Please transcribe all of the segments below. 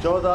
14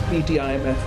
PTIMF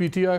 PTI,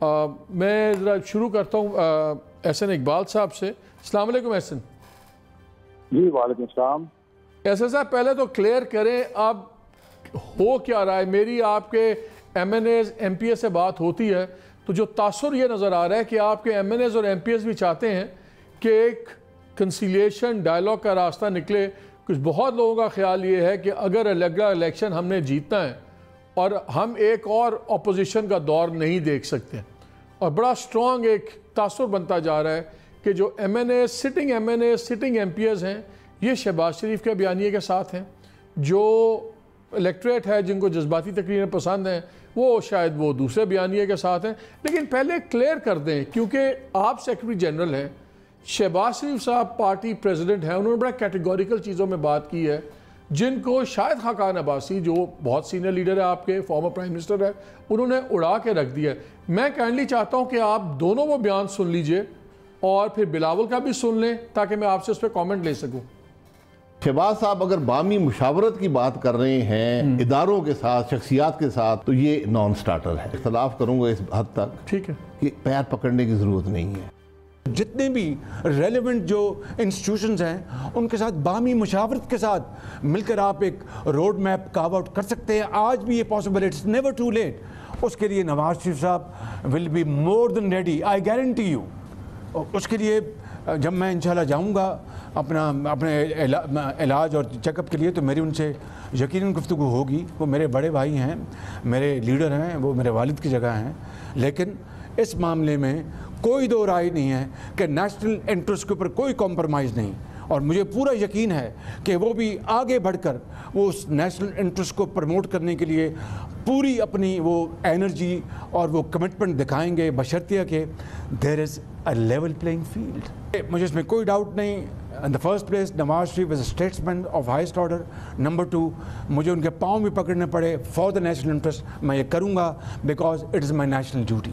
میں ذرا شروع کرتا ہوں احسن اقبال صاحب سے. السلام علیکم احسن. جی وعلیکم السلام. احسن صاحب پہلے تو کلیئر کریں اب ہو کیا رہا ہے. میری آپ کے M N A's M P S سے بات ہوتی ہے تو جو تاثر یہ نظر آ رہا ہے کہ آپ کے ایم این ایز اور ایم پی ایس بھی چاہتے ہیں کہ ایک کنسیلیشن ڈائلاگ کا راستہ نکلے. کچھ بہت لوگوں کا خیال یہ ہے کہ اگر اگلا الیکشن ہم نے جیتنا ہے اور ہم ایک اور اپوزیشن کا دور نہیں دیکھ سکتے, اور بڑا سٹرونگ ایک تاثر بنتا جا رہا ہے کہ جو ایم این اے سٹنگ ایم این اے سٹنگ ایم پی ایز ہیں یہ شہباز شریف کے بیانیے کے ساتھ ہیں, جو الیکٹریٹ ہے جن کو جذباتی تقریریں پسند ہیں وہ شاید وہ دوسرے بیانیے کے ساتھ ہیں. لیکن پہلے کلیئر کر دیں کیونکہ آپ سیکرٹری جنرل ہیں, شہباز شریف صاحب پارٹی پریزیڈنٹ ہیں, انہوں نے بڑا کیٹیگوریکل چیزوں میں بات کی ہے جن کو شاید خاقان عباسی جو بہت سینئر لیڈر ہے آپ کے, فارمر پرائم منسٹر ہے, انہوں نے اڑا کے رکھ دیا ہے. میں کائنڈلی چاہتا ہوں کہ آپ دونوں وہ بیان سن لیجئے اور پھر بلاول کا بھی سن لیں تاکہ میں آپ سے اس پہ کامنٹ لے سکوں. شہباز صاحب اگر باہمی مشاورت کی بات کر رہے ہیں اداروں کے ساتھ, شخصیات کے ساتھ, تو یہ نان سٹارٹر ہے. اختلاف کروں گا اس حد تک ٹھیک ہے کہ پیر پکڑنے کی ضرورت نہیں ہے. جتنے بھی ریلیونٹ جو انسٹیٹیوشنز ہیں ان کے ساتھ باہمی مشاورت کے ساتھ مل کر آپ ایک روڈ میپ کاو آؤٹ کر سکتے ہیں. آج بھی یہ پاسبل ہے, اٹس نیور ٹو لیٹ. اس کے لیے Nawaz Sharif sahab will be more than ready, I guarantee you. اس کے لیے جب میں انشاءاللہ جاؤں گا اپنے علاج اور چیک اپ کے لیے تو میری ان سے یقیناً گفتگو ہوگی. وہ میرے بڑے بھائی ہیں, میرے لیڈر ہیں, وہ میرے والد کی جگہ ہیں, لیکن اس معاملے میں کوئی دو رائے نہیں ہے کہ نیشنل انٹرسٹ کے اوپر کوئی کمپرومائز نہیں. اور مجھے پورا یقین ہے کہ وہ بھی آگے بڑھ کر وہ اس نیشنل انٹرسٹ کو پروموٹ کرنے کے لیے پوری اپنی وہ انرجی اور وہ کمٹمنٹ دکھائیں گے, بشرطیہ کہ there is a level playing field. مجھے اس میں کوئی ڈاؤٹ نہیں. In the first place Nawaz Sharif is a statesman of highest order. Number 2 مجھے ان کے پاؤں بھی پکڑنے پڑے فار دا نیشنل انٹرسٹ میں یہ کروں گا because it is my national duty.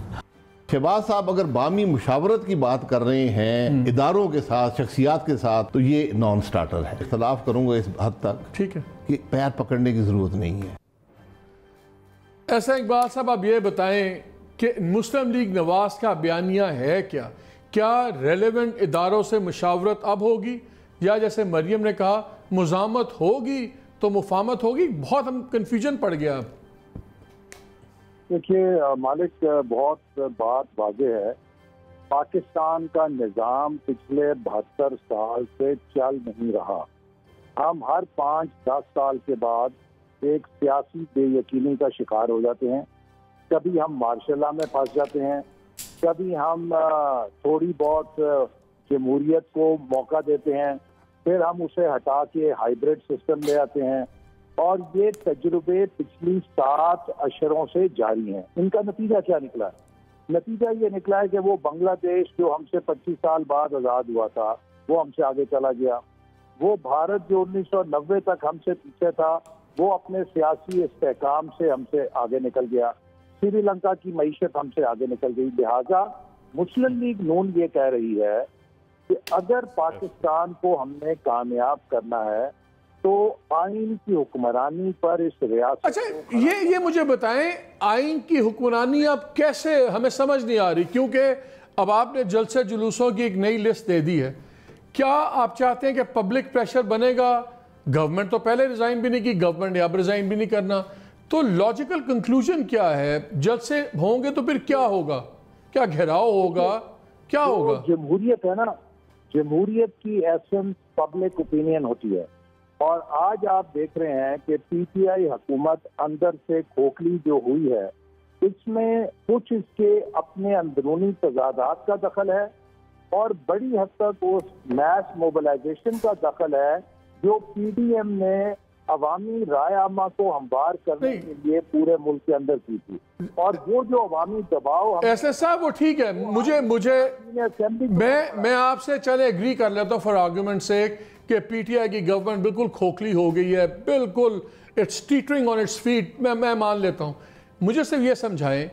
Shahbaz sahab اگر باہمی مشاورت کی بات کر رہے ہیں اداروں کے ساتھ, شخصیات کے ساتھ, تو یہ نان سٹارٹر ہے. اختلاف کروں گا اس حد تک ٹھیک ہے کہ پیر پکڑنے کی ضرورت نہیں ہے. ایسا اقبال صاحب آپ یہ بتائیں کہ مسلم لیگ نواز کا بیانیہ ہے کیا ریلیونٹ اداروں سے مشاورت اب ہوگی, یا جیسے مریم نے کہا مزاحمت ہوگی تو مفاہمت ہوگی؟ بہت ہم کنفیوژن پڑ گیا اب. دیکھیے مالک, بہت بات واضح ہے. پاکستان کا نظام پچھلے 72 سال سے چل نہیں رہا. ہم ہر 5-10 سال کے بعد ایک سیاسی بے یقینی کا شکار ہو جاتے ہیں. کبھی ہم مارشل لا میں پھنس جاتے ہیں, کبھی ہم تھوڑی بہت جمہوریت کو موقع دیتے ہیں, پھر ہم اسے ہٹا کے ہائیبریڈ سسٹم لے آتے ہیں. اور یہ تجربے پچھلی 7 اشروں سے جاری ہیں. ان کا نتیجہ کیا نکلا ہے؟ نتیجہ یہ نکلا ہے کہ وہ بنگلہ دیش جو ہم سے 25 سال بعد آزاد ہوا تھا وہ ہم سے آگے چلا گیا. وہ بھارت جو 1990 تک ہم سے پیچھے تھا وہ اپنے سیاسی استحکام سے ہم سے آگے نکل گیا. سری لنکا کی معیشت ہم سے آگے نکل گئی. لہٰذا مسلم لیگ نون یہ کہہ رہی ہے کہ اگر پاکستان کو ہم نے کامیاب کرنا ہے تو آئین کی حکمرانی پر اس ریاست. اچھا یہ مجھے بتائیں, آئین کی حکمرانی اب کیسے, ہمیں سمجھ نہیں آ رہی, کیونکہ اب آپ نے جلسے جلوسوں کی ایک نئی لسٹ دے دی ہے. کیا آپ چاہتے ہیں کہ پبلک پریشر بنے گا؟ گورنمنٹ تو پہلے ریزائن بھی نہیں کی, گورنمنٹ نے اب ریزائن بھی نہیں کرنا, تو لاجیکل کنکلوژن کیا ہے؟ جلسے ہوں گے تو پھر کیا ہوگا؟ کیا گھیراؤ ہوگا؟ کیا ہوگا؟ جمہوریت ہے نا, جمہوریت کی ایسنس پبلک اوپینین ہوتی ہے. اور آج آپ دیکھ رہے ہیں کہ پی ٹی آئی حکومت اندر سے کھوکھلی جو ہوئی ہے, اس میں کچھ اس کے اپنے اندرونی تضادات کا دخل ہے اور بڑی حد تک اس میس موبلائزیشن کا دخل ہے جو پی ڈی ایم نے عوامی رائے عامہ کو ہموار کرنے کے لیے پورے ملک کے اندر کی تھی. اور وہ جو عوامی دباؤ ایسے صاحب وہ ٹھیک ہے, میں آپ سے چلے ایگری کر لیتا ہوں فار آرگیومنٹ سیک کہ پی ٹی آئی کی گورنمنٹ بالکل کھوکھلی ہو گئی ہے, بالکل اٹس ٹیٹرنگ آن اٹس فیٹ, میں مان لیتا ہوں. مجھے صرف یہ سمجھائیں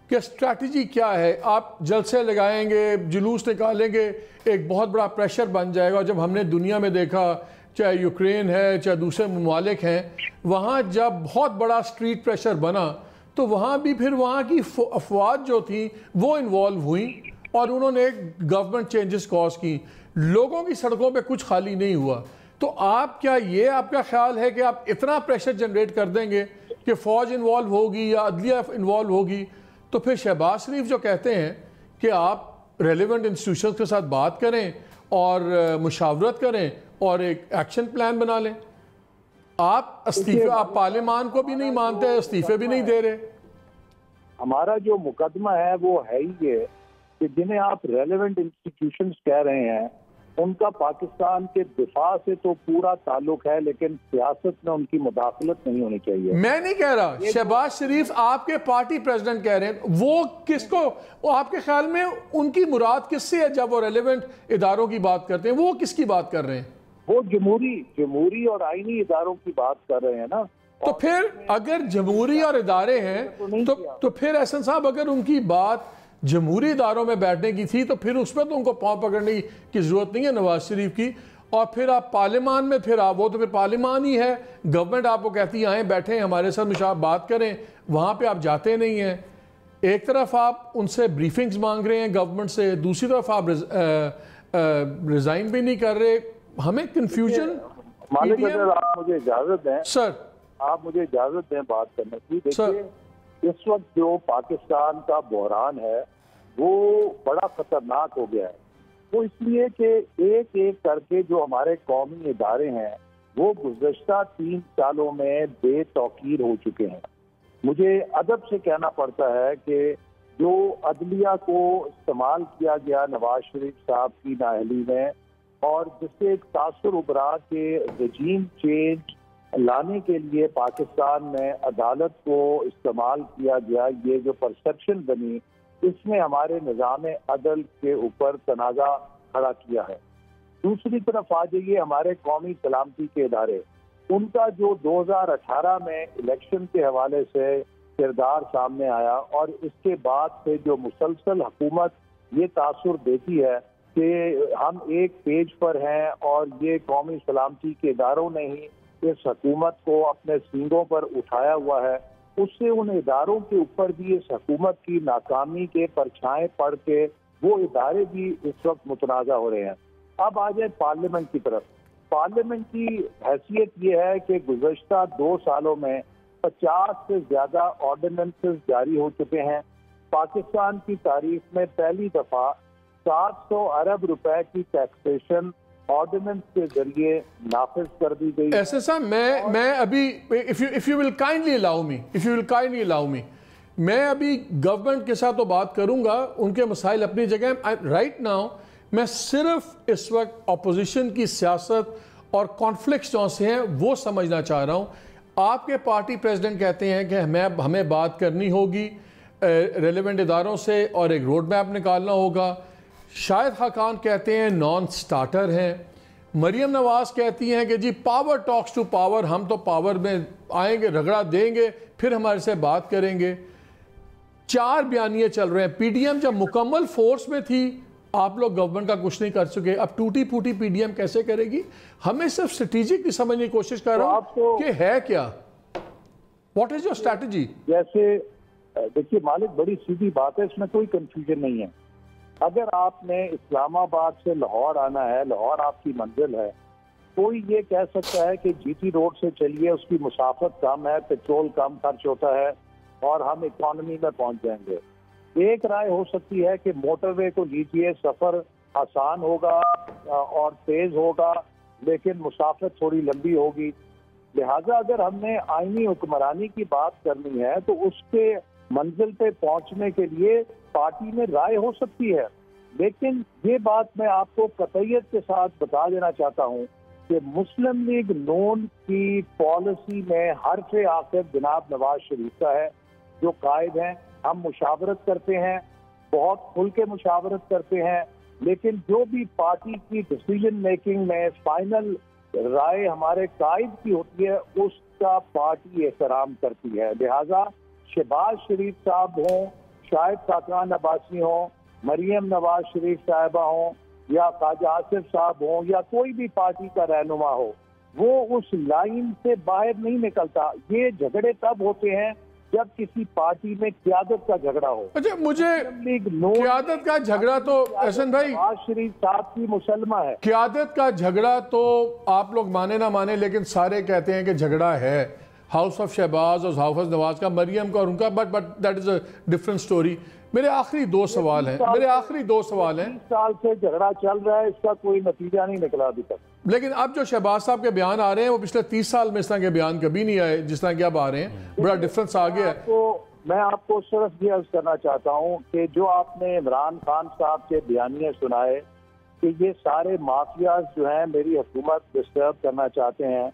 کہ اسٹریٹجی کیا ہے؟ آپ جلسے لگائیں گے, جلوس نکالیں گے, ایک بہت بڑا پریشر بن جائے گا. جب ہم نے دنیا میں دیکھا, چاہے یوکرین ہے چاہے دوسرے ممالک ہیں, وہاں جب بہت بڑا اسٹریٹ پریشر بنا تو وہاں بھی پھر وہاں کی افواج جو تھیں وہ انوالو ہوئیں اور انہوں نے گورنمنٹ چینجز کاز کی. لوگوں کی سڑکوں پہ کچھ خالی نہیں ہوا. تو آپ کیا یہ آپ کا خیال ہے کہ آپ اتنا پریشر جنریٹ کر دیں گے کہ فوج انوالو ہوگی یا عدلیہ انوالو ہوگی؟ تو پھر شہباز شریف جو کہتے ہیں کہ آپ ریلیونٹ انسٹیٹیوشنز کے ساتھ بات کریں اور مشاورت کریں اور ایک ایکشن پلان بنا لیں. آپ استعفے، آپ پارلیمان کو بھی نہیں مانتے، استعفے بھی نہیں دے رہے. ہمارا جو مقدمہ ہے وہ ہے ہی یہ کہ جنہیں آپ ریلیونٹ انسٹیٹیوشنز کہہ رہے ہیں ان کا پاکستان کے دفاع سے تو پورا تعلق ہے، لیکن سیاست میں ان کی مداخلت نہیں ہونی چاہیے. میں نہیں کہہ رہا، شہباز شریف آپ کے پارٹی پریزیڈنٹ کہہ رہے ہیں. وہ کس کو، آپ کے خیال میں ان کی مراد کس سے ہے جب وہ ریلیونٹ اداروں کی بات کرتے ہیں؟ وہ کس کی بات کر رہے ہیں؟ وہ جمہوری اور آئینی اداروں کی بات کر رہے ہیں نا. تو پھر اگر جمہوری اور ادارے ہیں تو پھر احسن صاحب اگر ان کی بات جمہوری اداروں میں بیٹھنے کی تھی تو پھر اس میں تو ان کو پاؤں پکڑنے کی ضرورت نہیں ہے نواز شریف کی. اور پھر آپ پارلیمان میں، پھر آپ وہ تو پھر پارلیمان ہی ہے، گورنمنٹ آپ کو کہتی ہے آئیں بیٹھیں ہمارے ساتھ بات کریں، وہاں پہ آپ جاتے نہیں ہیں. ایک طرف آپ ان سے بریفنگز مانگ رہے ہیں گورنمنٹ سے، دوسری طرف آپ ریزائن بھی نہیں کر رہے. ہمیں کنفیوژن. مالک اگر آپ مجھے اجازت دیں سر، آپ مجھے اجازت دیں بات کرنے کی. دیکھیے اس وقت جو پاکستان کا بحران ہے وہ بڑا خطرناک ہو گیا ہے. وہ اس لیے کہ ایک ایک کر کے جو ہمارے قومی ادارے ہیں وہ گزشتہ 3 سالوں میں بے توقیر ہو چکے ہیں. مجھے ادب سے کہنا پڑتا ہے کہ جو عدلیہ کو استعمال کیا گیا نواز شریف صاحب کی نااہلی میں، اور جس سے ایک تاثر ابھرا کہ رجیم چینج لانے کے لیے پاکستان میں عدالت کو استعمال کیا گیا، یہ جو پرسپشن بنی اس میں ہمارے نظام عدل کے اوپر تنازع کھڑا کیا ہے. دوسری طرف آ جائیے ہمارے قومی سلامتی کے ادارے، ان کا جو 2018 میں الیکشن کے حوالے سے کردار سامنے آیا اور اس کے بعد سے جو مسلسل حکومت یہ تاثر دیتی ہے کہ ہم ایک پیج پر ہیں اور یہ قومی سلامتی کے اداروں نے ہی اس حکومت کو اپنے سینگوں پر اٹھایا ہوا ہے، اس سے ان اداروں کے اوپر بھی اس حکومت کی ناکامی کے پرچھائیں پڑ کے وہ ادارے بھی اس وقت متنازع ہو رہے ہیں. اب آ جائے پارلیمنٹ کی طرف. پارلیمنٹ کی حیثیت یہ ہے کہ گزشتہ 2 سالوں میں 50 سے زیادہ آرڈیننسز جاری ہو چکے ہیں. پاکستان کی تاریخ میں پہلی دفعہ 700 ارب روپے کی ٹیکسیشن آرڈیننس کے ذریعے نافذ کر دی گئی. ایسے صاحب میں ابھی if you will kindly allow me میں ابھی گورنمنٹ کے ساتھ تو بات کروں گا، ان کے مسائل اپنی جگہ. رائٹ ناؤ میں صرف اس وقت اپوزیشن کی سیاست اور کانفلکٹس جو سے ہیں وہ سمجھنا چاہ رہا ہوں. آپ کے پارٹی پریزیڈنٹ کہتے ہیں کہ ہمیں بات کرنی ہوگی ریلیونٹ اداروں سے اور ایک روڈ میپ نکالنا ہوگا. شاہد خاقان کہتے ہیں نان سٹارٹر ہیں. مریم نواز کہتی ہیں کہ جی پاور ٹاکس ٹو پاور، ہم تو پاور میں آئیں گے، رگڑا دیں گے، پھر ہمارے سے بات کریں گے. 4 بیانیے چل رہے ہیں. پی ڈی ایم جب مکمل فورس میں تھی آپ لوگ گورنمنٹ کا کچھ نہیں کر سکے، اب ٹوٹی پھوٹی پی ڈی ایم کیسے کرے گی؟ ہمیں صرف اسٹریٹجک سمجھنے کی کوشش کر رہا ہوں کہ ہے کیا، واٹ از یور اسٹریٹجی؟ جیسے دیکھیے مالک، بڑی سیدھی بات ہے، اس میں کوئی کنفیوژن نہیں ہے. اگر آپ نے اسلام آباد سے لاہور آنا ہے، لاہور آپ کی منزل ہے، کوئی یہ کہہ سکتا ہے کہ جی ٹی روڈ سے چلیے، اس کی مسافت کم ہے، پیٹرول کم خرچ ہوتا ہے اور ہم اکانومی میں پہنچ جائیں گے. ایک رائے ہو سکتی ہے کہ موٹر وے کو لیجیے، سفر آسان ہوگا اور تیز ہوگا لیکن مسافت تھوڑی لمبی ہوگی. لہٰذا اگر ہم نے آئینی حکمرانی کی بات کرنی ہے تو اس کے منزل پہ پہنچنے کے لیے پارٹی میں رائے ہو سکتی ہے. لیکن یہ بات میں آپ کو قطعیت کے ساتھ بتا دینا چاہتا ہوں کہ مسلم لیگ نون کی پالیسی میں حرف آخر جناب نواز شریف کا ہے جو قائد ہیں. ہم مشاورت کرتے ہیں، بہت کھل کے مشاورت کرتے ہیں، لیکن جو بھی پارٹی کی ڈیسیژن میکنگ میں فائنل رائے ہمارے قائد کی ہوتی ہے اس کا پارٹی احترام کرتی ہے. لہٰذا شہباز شریف صاحب ہوں، شاہد خاقان عباسی ہوں، مریم نواز شریف صاحبہ ہوں یا خواجہ آصف صاحب ہوں یا کوئی بھی پارٹی کا رہنما ہو، وہ اس لائن سے باہر نہیں نکلتا. یہ جھگڑے تب ہوتے ہیں جب کسی پارٹی میں قیادت کا جھگڑا ہو. اچھا مجھے قیادت کا جھگڑا تو احسن بھائی نواز شریف صاحب کی مسلمہ ہے. قیادت کا جھگڑا تو آپ لوگ مانے نہ مانے لیکن سارے کہتے ہیں کہ جھگڑا ہے ہاؤس آف شہباز اور ہاؤس نواز کا، مریم کا اور ان کا، but that is a different story. میرے آخری دو سوال ہیں 20 سال سے جھگڑا چل رہا ہے، اس کا کوئی نتیجہ نہیں نکلا ابھی تک. لیکن اب جو شہباز صاحب کے بیان آ رہے ہیں وہ پچھلے 30 سال میں اس طرح کے بیان کبھی نہیں آئے جس طرح کہ اب آ رہے ہیں، بڑا ڈفرنس آ گیا ہے. میں آپ کو صرف یہ عرض کرنا چاہتا ہوں کہ جو آپ نے عمران خان صاحب کے بیانیے سنائے کہ یہ سارے مافیاز جو ہیں میری حکومت ڈسٹرب کرنا چاہتے ہیں،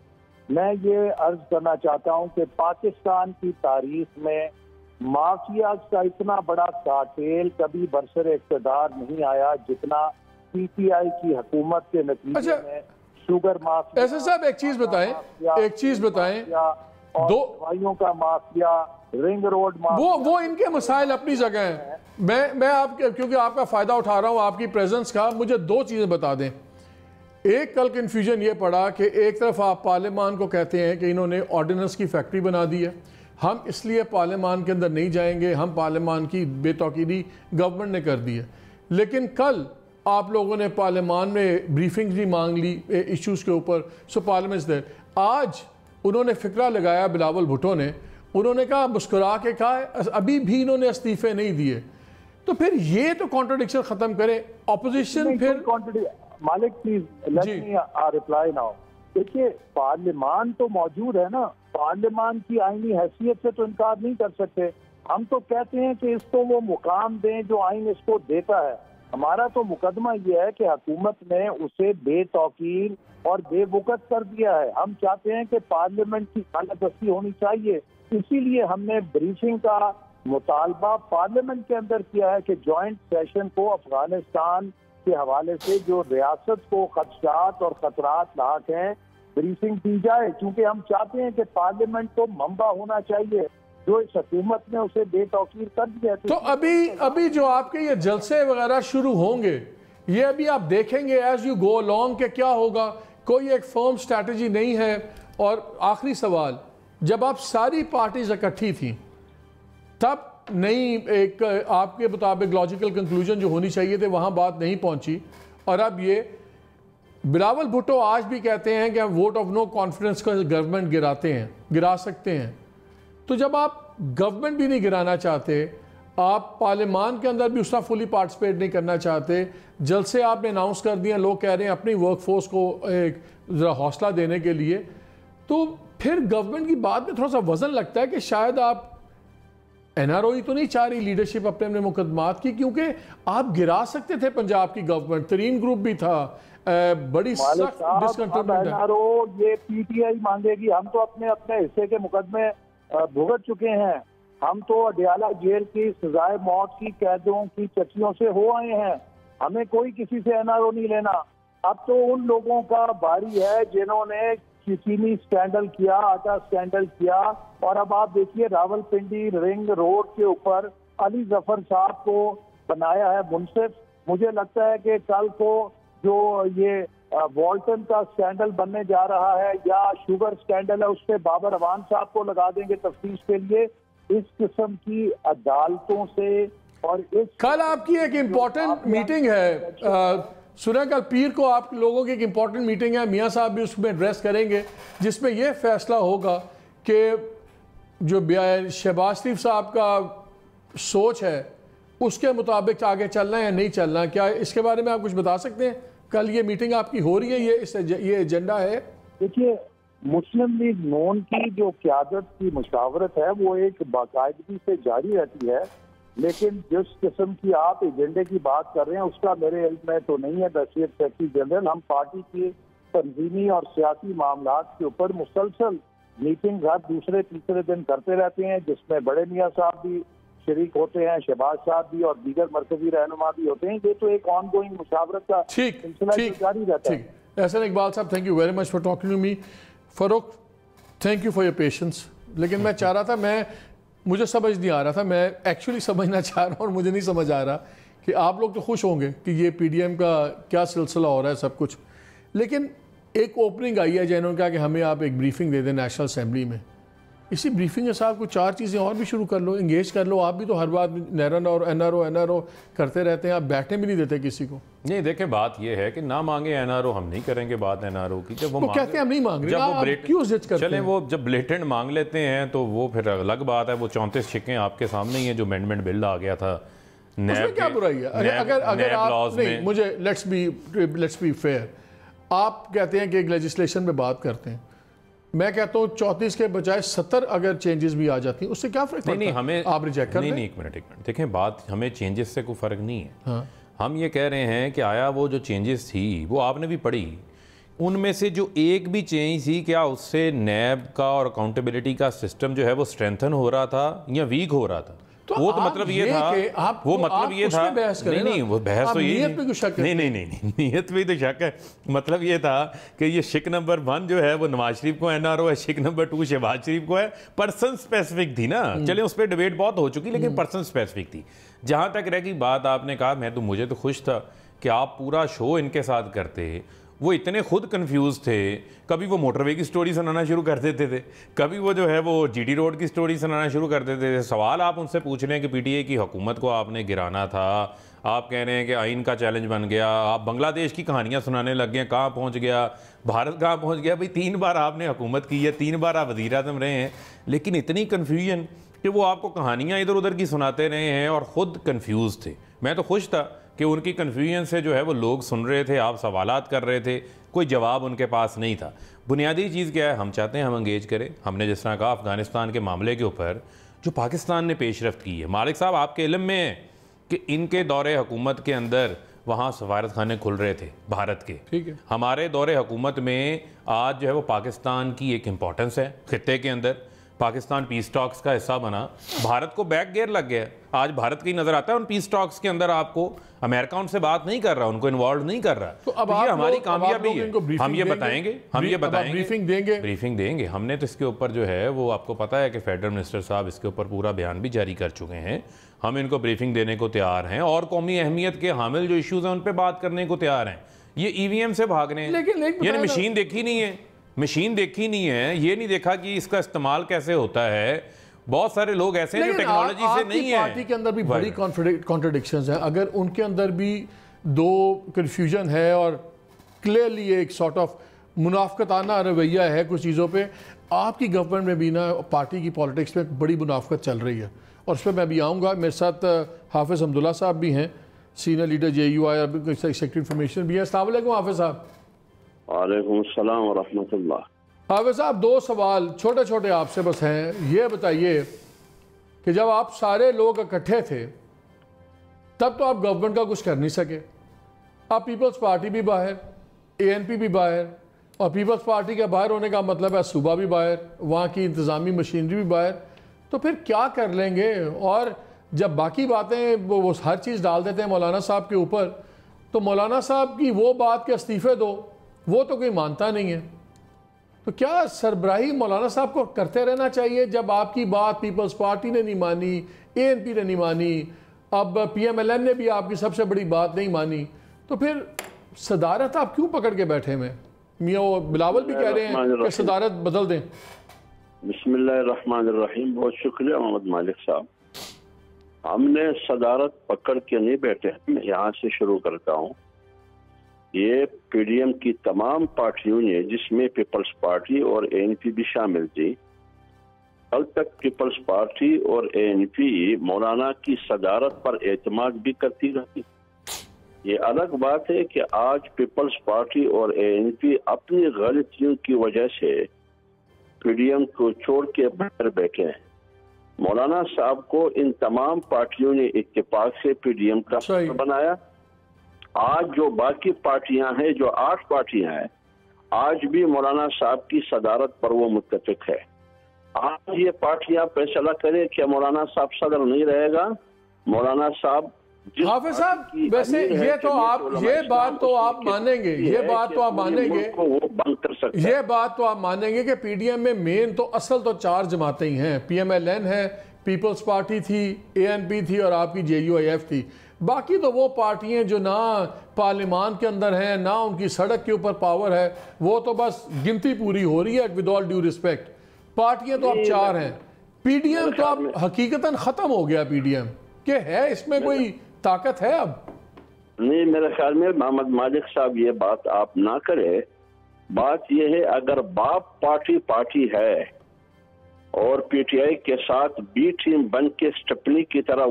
میں یہ عرض کرنا چاہتا ہوں کہ پاکستان کی تاریخ میں مافیاز کا اتنا بڑا کارٹیل کبھی برسر اقتدار نہیں آیا جتنا پی ٹی آئی کی حکومت کے نتیجے میں شوگر مافیا. ایسے صاحب ایک چیز بتائیں دو دوائیوں کا مافیا، رنگ روڈ مافیا، وہ ان کے مسائل اپنی جگہ ہیں. میں آپ کیونکہ آپ کا فائدہ اٹھا رہا ہوں آپ کی پریزنس کا، مجھے دو چیزیں بتا دیں. ایک کل کنفیوژن یہ پڑا کہ ایک طرف آپ پارلیمان کو کہتے ہیں کہ انہوں نے آرڈیننس کی فیکٹری بنا دی ہے، ہم اس لیے پارلیمان کے اندر نہیں جائیں گے، ہم پارلیمان کی بے توقیدی گورنمنٹ نے کر دی ہے. لیکن کل آپ لوگوں نے پارلیمان میں بریفنگ بھی مانگ لی ایشوز کے اوپر، سو پارلیمنٹ دیر. آج انہوں نے فکرہ لگایا بلاول بھٹو نے، انہوں نے کہا مسکرا کے کہا ابھی بھی انہوں نے استعفے نہیں دیے. تو پھر یہ تو کانٹرڈکشن ختم کرے اپوزیشن. پھر Malik please let me reply now. دیکھیے پارلیمان تو موجود ہے نا، پارلیمان کی آئینی حیثیت سے تو انکار نہیں کر سکتے. ہم تو کہتے ہیں کہ اس کو وہ مقام دیں جو آئین اس کو دیتا ہے. ہمارا تو مقدمہ یہ ہے کہ حکومت نے اسے بے توقیر اور بے وقت کر دیا ہے. ہم چاہتے ہیں کہ پارلیمنٹ کی بالادستی ہونی چاہیے، اسی لیے ہم نے بریفنگ کا مطالبہ پارلیمنٹ کے اندر کیا ہے کہ جوائنٹ سیشن کو افغانستان کے حوالے سے جو ریاست کو خدشات اور خطرات لاحق ہیں بریفنگ دی جائے، کیونکہ ہم چاہتے ہیں کہ پارلیمنٹ کو منبع ہونا چاہیے. جو اس حکومت نے اسے بے توقیر کر دیا. تو ابھی جو آپ کے یہ جلسے وغیرہ شروع ہوں گے، یہ ابھی آپ دیکھیں گے ایز یو گو along کہ کیا ہوگا، کوئی ایک فرم اسٹریٹجی نہیں ہے. اور آخری سوال، جب آپ ساری پارٹیز اکٹھی تھیں تب نہیں ایک آپ کے مطابق لاجیکل کنکلوژن جو ہونی چاہیے تھے وہاں بات نہیں پہنچی، اور اب یہ بلاول بھٹو آج بھی کہتے ہیں کہ ہم ووٹ آف نو کانفیڈنس کا گورنمنٹ گرا سکتے ہیں. تو جب آپ گورنمنٹ بھی نہیں گرانا چاہتے، آپ پارلیمان کے اندر بھی اس طرح فلی پارٹیسپیٹ نہیں کرنا چاہتے، جلسے آپ نے اناؤنس کر دیا، لوگ کہہ رہے ہیں اپنی ورک فورس کو ایک ذرا حوصلہ دینے کے لیے، تو پھر گورنمنٹ کی بات میں تھوڑا سا وزن لگتا ہے کہ شاید آپ این آر او تو نہیں چاہ رہی لیڈرشپ اپنے مقدمات کی، کیونکہ آپ گرا سکتے تھے پنجاب کی گورنمنٹ، ترین گروپ بھی تھا، بڑی سخت ڈسکنٹینٹمنٹ ہے. یہ پی ٹی آئی مانگے گی، ہم تو اپنے حصے کے مقدمے بھگت چکے ہیں. ہم تو اڈیالہ جیل کی سزائے موت کی قیدوں کی چکیوں سے ہو آئے ہیں، ہمیں کوئی کسی سے این آر او نہیں لینا. اب تو ان لوگوں کا باری ہے جنہوں نے چینی سکینڈل کیا، آٹا سکینڈل کیا، اور اب آپ دیکھیے راول پنڈی رنگ روڈ کے اوپر علی ظفر صاحب کو بنایا ہے منصف. مجھے لگتا ہے کہ کل کو جو یہ والٹن کا سکینڈل بننے جا رہا ہے یا شوگر سکینڈل ہے، اس پہ بابر اوان صاحب کو لگا دیں گے تفتیش کے لیے. اس قسم کی عدالتوں سے اور کل آپ کی ایک امپورٹنٹ میٹنگ ہے، سنا کل پیر کو آپ لوگوں کی ایک امپورٹنٹ میٹنگ ہے، میاں صاحب بھی اس میں ایڈریس کریں گے، جس میں یہ فیصلہ ہوگا کہ جو شہباز شریف صاحب کا سوچ ہے اس کے مطابق آگے چلنا ہے یا نہیں چلنا. کیا اس کے بارے میں آپ کچھ بتا سکتے ہیں؟ کل یہ میٹنگ آپ کی ہو رہی ہے، یہ ایجنڈا ہے؟ دیکھیے مسلم لیگ نون کی جو قیادت کی مشاورت ہے وہ ایک باقاعدگی سے جاری رہتی ہے، لیکن جس قسم کی آپ ایجنڈے کی بات کر رہے ہیں اس کا میرے علم میں تو نہیں ہے. بحیثیت سیکرٹری جنرل ہم پارٹی کی تنظیمی اور سیاسی معاملات کے اوپر مسلسل میٹنگ ہر دوسرے تیسرے دن کرتے رہتے ہیں، جس میں بڑے میاں صاحب بھی شریک ہوتے ہیں، شہباز صاحب بھی، اور دیگر مرکزی رہنما بھی ہوتے ہیں. یہ تو ایک آن گوئنگ مشاورت کا سلسلہ جاری رہتا ہے. احسن اقبال صاحب، thank you very much for talking to me. Farooq, thank you for your patience. لیکن میں چاہ رہا تھا، مجھے سمجھ نہیں آ رہا تھا، میں ایکچولی سمجھنا چاہ رہا ہوں اور مجھے نہیں سمجھ آ رہا کہ آپ لوگ تو خوش ہوں گے کہ یہ پی ڈی ایم کا کیا سلسلہ ہو رہا ہے سب کچھ، لیکن ایک اوپننگ آئی ہے جنہوں نے کہا کہ ہمیں آپ ایک بریفنگ دے دیں نیشنل اسمبلی میں. اسی بریفنگ کے ساتھ کوئی 4 چیزیں اور بھی شروع کر لو, انگیج کر لو. آپ بھی تو ہر بات نیرن اور این آر او کرتے رہتے ہیں, آپ بیٹھنے بھی نہیں دیتے کسی کو. نہیں دیکھیں بات یہ ہے کہ نہ مانگے این آر او, ہم نہیں کریں گے بات این آر او کی. جب وہ کہتے ہیں ہم نہیں مانگ رہے, آپ کیوں ضد کرتے ہیں؟ چلیں وہ جب بلیٹنٹ مانگ لیتے ہیں تو وہ پھر الگ بات ہے. وہ 34 شکیں آپ کے سامنے ہی ہیں جو امینڈمنٹ بل آ گیا تھا. اس میں کیا برائی ہے؟ اگر آپ نہیں, مجھے لیٹس بی فیئر, آپ کہتے ہیں کہ ایک لیجسلیشن پہ بات کرتے ہیں, میں کہتا ہوں 34 کے بجائے 70 اگر چینجز بھی آ جاتی ہیں, اس سے کیا فرق پڑتا ہے؟ ہمیں آپ ریجیکٹ کر دیں. نہیں, ایک منٹ دیکھیں, بات ہمیں چینجز سے کوئی فرق نہیں ہے. ہم یہ کہہ رہے ہیں کہ آیا وہ جو چینجز تھی وہ آپ نے بھی پڑھی, ان میں سے جو ایک بھی چینج تھی کیا اس سے نیب کا اور اکاؤنٹیبلٹی کا سسٹم جو ہے وہ اسٹرینتھن ہو رہا تھا یا ویک ہو رہا تھا؟ وہ تو مطلب یہ تھا, وہ مطلب یہ تھا, نہیں وہ بحث تو یہ نہیں, نیت پہ تو شک ہے. مطلب یہ تھا کہ یہ شک نمبر 1 جو ہے وہ نواز شریف کو این آر او ہے, شک نمبر 2 شہباز شریف کو ہے. پرسن اسپیسیفک تھی نا, چلیں اس پہ ڈیبیٹ بہت ہو چکی, لیکن پرسن اسپیسیفک تھی. جہاں تک رہ گئی بات, آپ نے کہا مجھے تو خوش تھا کہ آپ پورا شو ان کے ساتھ کرتے. وہ اتنے خود کنفیوز تھے, کبھی وہ موٹر وے کی سٹوری سنانا شروع کر دیتے تھے, کبھی وہ جو ہے وہ جی ڈی روڈ کی سٹوری سنانا شروع کر دیتے تھے. سوال آپ ان سے پوچھ رہے ہیں کہ پی ٹی اے کی حکومت کو آپ نے گرانا تھا, آپ کہہ رہے ہیں کہ آئین کا چیلنج بن گیا, آپ بنگلہ دیش کی کہانیاں سنانے لگ گئے, کہاں پہنچ گیا بھارت, کہاں پہنچ گیا. بھئی 3 بار آپ نے حکومت کی ہے, 3 بار آپ وزیر اعظم رہے ہیں, لیکن اتنی کنفیوژن کہ وہ آپ کو کہانیاں ادھر ادھر کی سناتے رہے ہیں اور خود کنفیوز تھے. میں تو خوش تھا کہ ان کی کنفیوژن سے جو ہے وہ لوگ سن رہے تھے, آپ سوالات کر رہے تھے, کوئی جواب ان کے پاس نہیں تھا. بنیادی چیز کیا ہے, ہم چاہتے ہیں ہم انگیج کریں. ہم نے جس طرح کہا افغانستان کے معاملے کے اوپر جو پاکستان نے پیش رفت کی ہے, مالک صاحب آپ کے علم میں ہے کہ ان کے دور حکومت کے اندر وہاں سفارت خانے کھل رہے تھے بھارت کے. ہمارے دور حکومت میں آج جو ہے وہ پاکستان کی ایک امپورٹنس ہے خطے کے اندر. پاکستان پیس ٹاکس کا حصہ بنا, بھارت کو بیک گیئر لگ گیا. آج بھارت کی نظر آتا ہے ان پیس ٹاکس کے اندر آپ کو امریکہ ان سے بات نہیں کر رہا, ان کو انوالو نہیں کر رہا. تو اب یہ ہماری کامیابی ہے. ہم یہ بتائیں گے, بریفنگ دیں گے. ہم نے تو اس کے اوپر جو ہے وہ آپ کو پتا ہے کہ فیڈرل منسٹر صاحب اس کے اوپر پورا بیان بھی جاری کر چکے ہیں. ہم ان کو بریفنگ دینے کو تیار ہیں, اور قومی اہمیت کے حامل جو ایشوز ہیں ان پہ بات کرنے کو تیار ہیں. یہ ای وی ایم سے بھاگ رہے ہیں, یعنی مشین دیکھی نہیں ہے, یہ نہیں دیکھا کہ اس کا استعمال کیسے ہوتا ہے. بہت سارے لوگ ایسے ہیں جو ٹیکنالوجی سے نہیں ہیں. پارٹی کے اندر بھی بڑی کانٹرڈکشنز ہیں. اگر ان کے اندر بھی 2 کنفیوژن ہے اور کلیئرلی ایک سارٹ آف منافقتانہ رویہ ہے کچھ چیزوں پہ, آپ کی گورنمنٹ میں بھی نا پارٹی کی پالیٹکس میں بڑی منافقت چل رہی ہے, اور اس پہ میں بھی آؤں گا. میرے ساتھ حافظ حمداللہ صاحب بھی ہیں, senior leader J you I, secretary information بھی ہیں. السلام علیکم حافظ صاحب. وعلیکم السلام ورحمۃ اللہ. حافظ صاحب 2 سوال چھوٹے چھوٹے آپ سے بس ہیں. یہ بتائیے کہ جب آپ سارے لوگ اکٹھے تھے تب تو آپ گورنمنٹ کا کچھ کر نہیں سکے. آپ پیپلز پارٹی بھی باہر, اے این پی بھی باہر, اور پیپلز پارٹی کے باہر ہونے کا مطلب ہے صوبہ بھی باہر, وہاں کی انتظامی مشینری بھی باہر. تو پھر کیا کر لیں گے؟ اور جب باقی باتیں وہ ہر چیز ڈال دیتے ہیں مولانا صاحب کے اوپر, تو مولانا صاحب کی وہ بات کے استعفے دو, وہ تو کوئی مانتا نہیں ہے. تو کیا سربراہی مولانا صاحب کو کرتے رہنا چاہیے جب آپ کی بات پیپلز پارٹی نے نہیں مانی, اے این پی نے نہیں مانی, اب پی ایم ایل این نے بھی آپ کی سب سے بڑی بات نہیں مانی, تو پھر صدارت آپ کیوں پکڑ کے بیٹھے ہیں؟ میاں وہ بلاول بھی کہہ رہے ہیں کہ صدارت بدل دیں. بسم اللہ الرحمن الرحیم. بہت شکریہ محمد مالک صاحب. ہم نے صدارت پکڑ کے نہیں بیٹھے, میں یہاں سے شروع کرتا ہوں. یہ پی ڈی ایم کی تمام پارٹیوں نے, جس میں پیپلز پارٹی اور اے این پی بھی شامل تھی, کل تک پیپلز پارٹی اور اے این پی مولانا کی صدارت پر اعتماد بھی کرتی رہی. یہ الگ بات ہے کہ آج پیپلز پارٹی اور اے این پی اپنی غلطیوں کی وجہ سے پی ڈی ایم کو چھوڑ کے باہر بیٹھے ہیں. مولانا صاحب کو ان تمام پارٹیوں نے اتفاق سے پی ڈی ایم کا صدر بنایا. آج جو باقی پارٹیاں ہیں, جو 8 پارٹیاں ہیں, آج بھی مولانا صاحب کی صدارت پر وہ متفق ہے. آج یہ پارٹیاں فیصلہ کرے کہ مولانا صاحب صدر نہیں رہے گا. مولانا صاحب حافظ صاحب ویسے یہ تو آپ یہ بات تو آپ مانیں گے, یہ بات تو آپ مانیں گے, وہ بند کر سکتے, یہ بات تو آپ مانیں گے کہ پی ڈی ایم میں مین تو اصل تو 4 جماعتیں ہی ہیں. پی ایم ایل این ہے, پیپلز پارٹی تھی, اے این پی تھی, اور آپ کی جے یو آئی ایف تھی. باقی تو وہ پارٹیاں جو نہ پارلیمان کے اندر ہیں, نہ ان کی سڑک کے اوپر پاور ہے, وہ تو بس گنتی پوری ہو رہی ہے ود آل ڈیو ریسپیکٹ. پارٹیاں تو اب 4 ہیں. پی ڈی ایم تو اب حقیقتاً ختم ہو گیا. پی ڈی ایم کہ ہے اس میں کوئی طاقت ہے اب؟ نہیں، میرے خیال میں محمد مالک صاحب یہ بات آپ نہ کرے. بات یہ ہے اگر باپ پارٹی ہے اور پی ٹی آئی کے ساتھ بی ٹیم بن کے سٹپنی کی طرح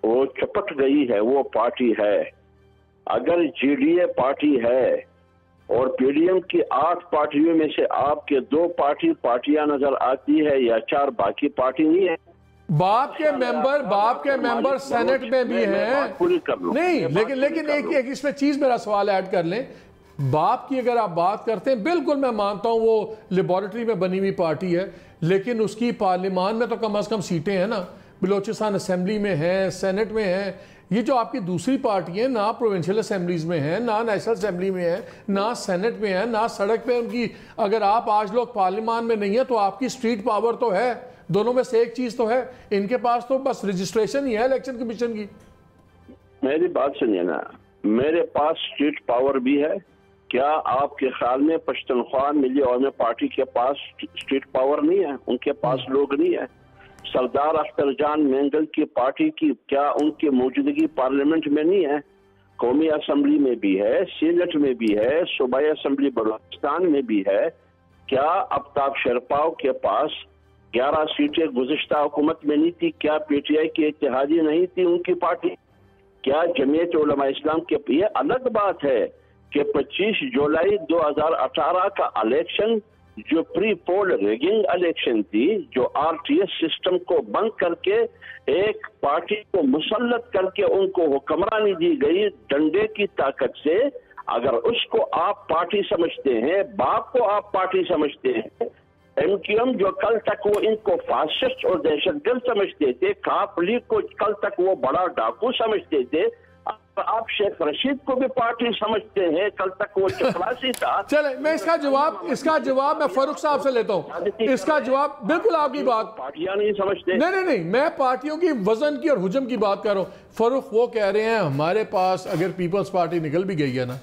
وہ چپٹ گئی ہے، وہ پارٹی ہے. اگر جی ڈی اے پارٹی ہے اور پی ڈی ایم کی 8 پارٹیوں میں سے آپ کے 2 پارٹیاں نظر آتی ہے یا 4 باقی پارٹی نہیں ہے. باپ کے ممبر سینٹ میں بھی ہیں. نہیں لیکن ایک اس میں چیز میرا سوال ایڈ کر لیں. باپ کی اگر آپ بات کرتے ہیں، بالکل میں مانتا ہوں وہ لیبارٹری میں بنی ہوئی پارٹی ہے، لیکن اس کی پارلیمان میں تو کم از کم سیٹیں ہیں نا. بلوچستان اسمبلی میں ہیں، سینٹ میں ہیں. یہ جو آپ کی دوسری پارٹی ہیں، نہ پروونشل اسمبلیز میں ہیں، نہ نیشنل اسمبلی میں ہیں، نہ سینٹ میں ہیں، نہ سڑک پہ ان کی. اگر آپ آج لوگ پارلیمان میں نہیں ہیں تو آپ کی اسٹریٹ پاور تو ہے. دونوں میں سے ایک چیز تو ہے. ان کے پاس تو بس رجسٹریشن ہی ہے الیکشن کمیشن کی. میری بات سنیے نا، میرے پاس اسٹریٹ پاور بھی ہے. کیا آپ کے خیال میں پشتونخوا ملی عوامی پارٹی کے پاس اسٹریٹ پاور نہیں ہے؟ ان کے پاس لوگ نہیں ہے. سردار اختر جان مینگل کی پارٹی کی کیا ان کی موجودگی پارلیمنٹ میں نہیں ہے؟ قومی اسمبلی میں بھی ہے، سینٹ میں بھی ہے، صوبائی اسمبلی بلوچستان میں بھی ہے. کیا آفتاب شرپاؤ کے پاس 11 سیٹیں گزشتہ حکومت میں نہیں تھی؟ کیا پی ٹی آئی کی اتحادی نہیں تھی ان کی پارٹی؟ کیا جمعیت علماء اسلام کے؟ یہ الگ بات ہے کہ 25 جولائی 2018 کا الیکشن جو پری پول ریگنگ الیکشن تھی، جو آر ٹی ایس سسٹم کو بند کر کے ایک پارٹی کو مسلط کر کے ان کو حکمرانی دی گئی ڈنڈے کی طاقت سے، اگر اس کو آپ پارٹی سمجھتے ہیں، باپ کو آپ پارٹی سمجھتے ہیں، ایم کیو ایم جو کل تک وہ ان کو فاسسٹ اور دہشت گرد سمجھتے تھے، کاپ لیگ کو کل تک وہ بڑا ڈاکو سمجھتے تھے، آپ شیخ رشید کو بھی پارٹی سمجھتے ہیں، کل تک وہ چپراسی تھا. چلے میں اس کا جواب میں فاروق صاحب سے لیتا ہوں. اس کا جواب بالکل آپ کی بات پارٹیاں نہیں سمجھتے. نہیں میں پارٹیوں کی وزن کی اور حجم کی بات کر رہا ہوں. فاروق وہ کہہ رہے ہیں ہمارے پاس اگر پیپلز پارٹی نکل بھی گئی ہے نا،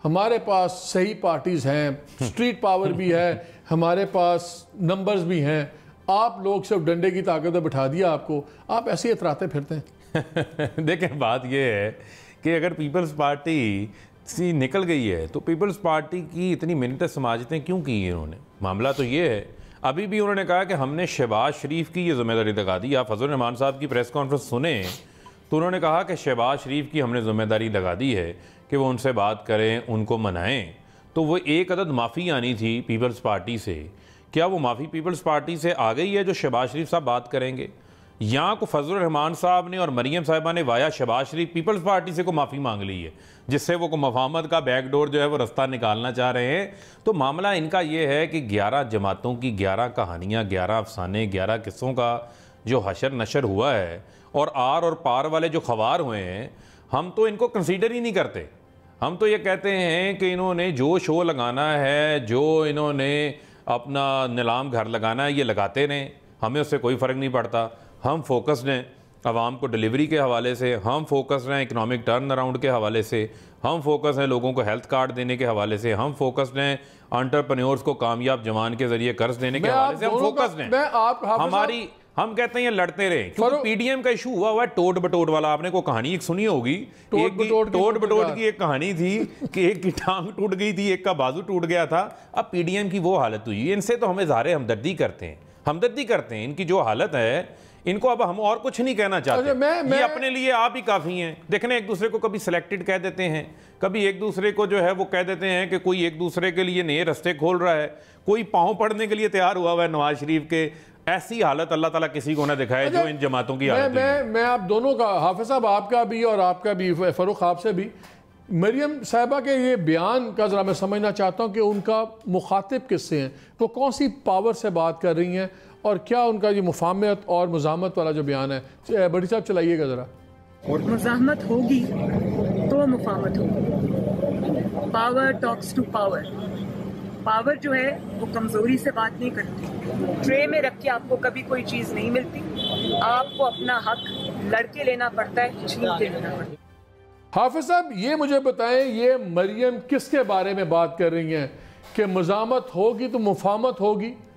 ہمارے پاس صحیح پارٹیز ہیں، اسٹریٹ پاور بھی ہے، ہمارے پاس نمبرز بھی ہیں. آپ لوگ صرف ڈنڈے کی طاقت بٹھا دیا آپ کو، آپ ایسے اتراتے پھرتے ہیں. دیکھیں بات یہ ہے کہ اگر پیپلز پارٹی نکل گئی ہے تو پیپلز پارٹی کی اتنی منتیں سماجتیں کیوں کی ہیں انہوں نے؟ معاملہ تو یہ ہے. ابھی بھی انہوں نے کہا کہ ہم نے شہباز شریف کی یہ ذمہ داری لگا دی. آپ فضل الرحمان صاحب کی پریس کانفرنس سنیں تو انہوں نے کہا کہ شہباز شریف کی ہم نے ذمہ داری لگا دی ہے کہ وہ ان سے بات کریں، ان کو منائیں. تو وہ ایک عدد معافی آنی تھی پیپلز پارٹی سے. کیا وہ معافی پیپلز پارٹی سے آ گئی ہے جو شہباز شریف صاحب بات کریں گے؟ یہاں کو فضل الرحمان صاحب نے اور مریم صاحبہ نے وایا شہباز شریف پیپلز پارٹی سے کو معافی مانگ لی ہے، جس سے وہ مفاہمت کا بیک ڈور جو ہے وہ رستہ نکالنا چاہ رہے ہیں. تو معاملہ ان کا یہ ہے کہ 11 جماعتوں کی 11 کہانیاں، 11 افسانے، 11 قصوں کا جو حشر نشر ہوا ہے، اور آر اور پار والے جو خوار ہوئے ہیں، ہم تو ان کو کنسیڈر ہی نہیں کرتے. ہم تو یہ کہتے ہیں کہ انہوں نے جو شو لگانا ہے، جو انہوں نے اپنا نیلام گھر لگانا ہے، یہ لگاتے رہیں، ہمیں اس سے کوئی فرق نہیں پڑتا. ہم فوکسڈ ہیں عوام کو ڈلیوری کے حوالے سے، ہم فوکسڈ ہیں اکنامک ٹرن اراؤنڈ کے حوالے سے، ہم فوکس ہیں لوگوں کو ہیلتھ کارڈ دینے کے حوالے سے، ہم فوکسڈ ہیں انٹرپرینیورز کو کامیاب جوان کے ذریعے قرض دینے کے حوالے سے، ہم فوکسڈ ہیں. ہم کہتے ہیں یہ لڑتے رہیں. کیونکہ پی ڈی ایم کا ایشو ہوا ہے ٹوٹ بٹوٹ والا. آپ نے کوئی کہانی ایک سنی ہوگی، ٹوٹ بٹوٹ کی ایک کہانی تھی کہ ایک کی ٹانگ ٹوٹ گئی تھی، ایک کا بازو ٹوٹ گیا تھا. اب پی ڈی ایم کی وہ حالت ہوئی. ان سے تو ہمیں ظاہر ہمدردی کرتے ہیں. ان کی جو حالت ہے، ان کو اب ہم اور کچھ نہیں کہنا چاہتے. یہ اپنے لیے آپ ہی کافی ہیں. دیکھنے ایک دوسرے کو کبھی سلیکٹڈ کہہ دیتے ہیں، کبھی ایک دوسرے کو جو ہے وہ کہہ دیتے ہیں کہ کوئی ایک دوسرے کے لیے نئے رستے کھول رہا ہے، کوئی پاؤں پڑنے کے لیے تیار ہوا ہے نواز شریف کے. ایسی حالت اللہ تعالیٰ کسی کو نہ دکھائے جو ان جماعتوں کی حالت ہے. میں آپ دونوں کا، حافظ صاحب آپ کا بھی اور آپ کا بھی، فاروق آپ سے بھی، مریم صاحبہ کے یہ بیان کا ذرا میں سمجھنا چاہتا ہوں کہ ان کا مخاطب کس سے ہیں، وہ کون سی پاور سے بات کر رہی ہیں، اور کیا ان کا یہ مفاہمت اور مزاحمت والا جو بیان ہے. بڑی صاحب چلائیے گا ذرا. مزاحمت ہوگی تو مفاہمت ہوگی. Power talks to power. Power جو ہے وہ کمزوری سے بات نہیں کرتی. ٹرے میں رکھ کے آپ کو کبھی کوئی چیز نہیں ملتی. آپ کو اپنا حق لڑ کے لینا پڑتا ہے، چھین کے لینا پڑتا ہے. حافظ صاحب یہ مجھے بتائیں، یہ مریم کس کے بارے میں بات کر رہی ہیں کہ مزاحمت ہوگی تو مفاہمت ہوگی؟